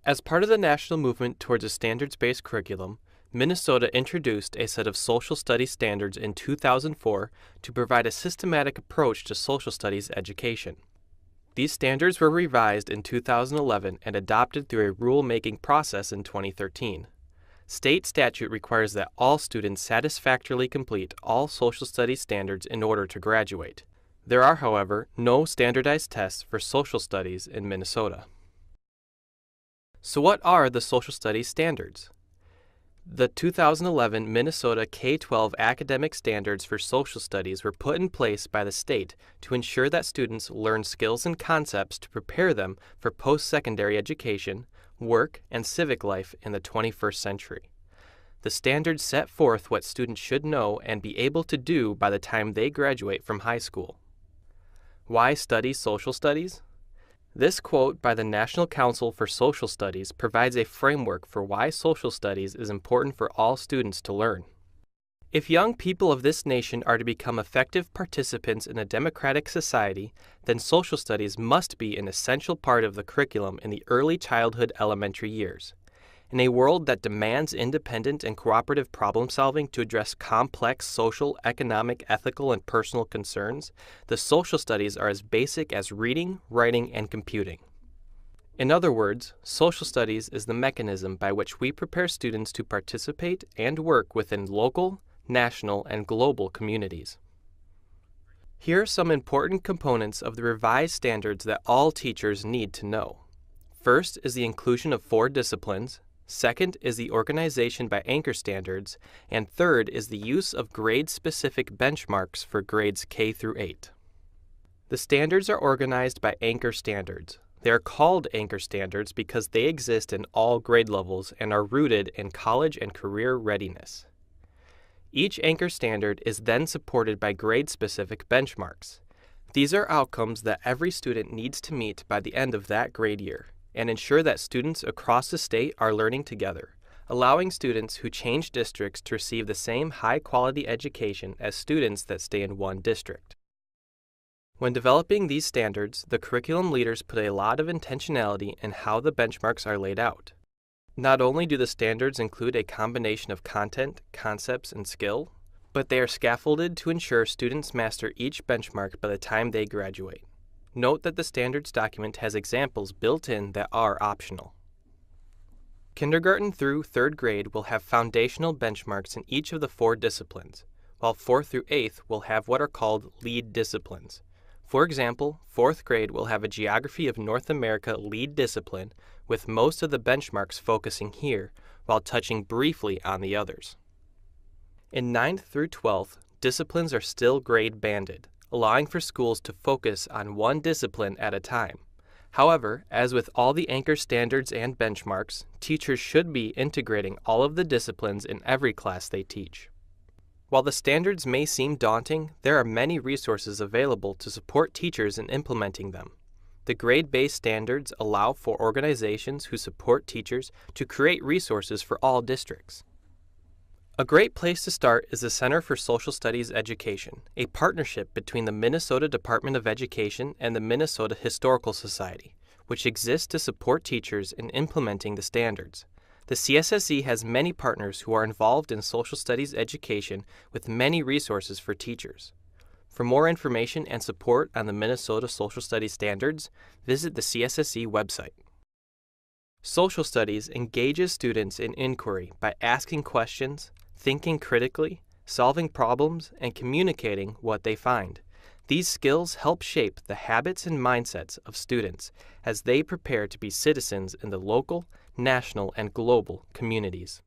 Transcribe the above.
As part of the national movement towards a standards-based curriculum, Minnesota introduced a set of social studies standards in 2004 to provide a systematic approach to social studies education. These standards were revised in 2011 and adopted through a rule-making process in 2013. State statute requires that all students satisfactorily complete all social studies standards in order to graduate. There are, however, no standardized tests for social studies in Minnesota. So what are the social studies standards? The 2011 Minnesota K-12 academic standards for social studies were put in place by the state to ensure that students learn skills and concepts to prepare them for post-secondary education, work, and civic life in the 21st century. The standards set forth what students should know and be able to do by the time they graduate from high school. Why study social studies? This quote by the National Council for Social Studies provides a framework for why social studies is important for all students to learn. If young people of this nation are to become effective participants in a democratic society, then social studies must be an essential part of the curriculum in the early childhood elementary years. In a world that demands independent and cooperative problem solving to address complex social, economic, ethical, and personal concerns, the social studies are as basic as reading, writing, and computing. In other words, social studies is the mechanism by which we prepare students to participate and work within local, national, and global communities. Here are some important components of the revised standards that all teachers need to know. First is the inclusion of 4 disciplines. Second is the organization by anchor standards, and third is the use of grade-specific benchmarks for grades K through 8. The standards are organized by anchor standards. They are called anchor standards because they exist in all grade levels and are rooted in college and career readiness. Each anchor standard is then supported by grade-specific benchmarks. These are outcomes that every student needs to meet by the end of that grade year, and ensure that students across the state are learning together, allowing students who change districts to receive the same high-quality education as students that stay in one district. When developing these standards, the curriculum leaders put a lot of intentionality in how the benchmarks are laid out. Not only do the standards include a combination of content, concepts, and skill, but they are scaffolded to ensure students master each benchmark by the time they graduate. Note that the standards document has examples built in that are optional. Kindergarten through 3rd grade will have foundational benchmarks in each of the 4 disciplines, while 4th through 8th will have what are called lead disciplines. For example, 4th grade will have a Geography of North America lead discipline, with most of the benchmarks focusing here, while touching briefly on the others. In 9th through 12th, disciplines are still grade banded, allowing for schools to focus on one discipline at a time. However, as with all the anchor standards and benchmarks, teachers should be integrating all of the disciplines in every class they teach. While the standards may seem daunting, there are many resources available to support teachers in implementing them. The grade-based standards allow for organizations who support teachers to create resources for all districts. A great place to start is the Center for Social Studies Education, a partnership between the Minnesota Department of Education and the Minnesota Historical Society, which exists to support teachers in implementing the standards. The CSSE has many partners who are involved in social studies education with many resources for teachers. For more information and support on the Minnesota Social Studies Standards, visit the CSSE website. Social studies engages students in inquiry by asking questions, thinking critically, solving problems, and communicating what they find. These skills help shape the habits and mindsets of students as they prepare to be citizens in the local, national, and global communities.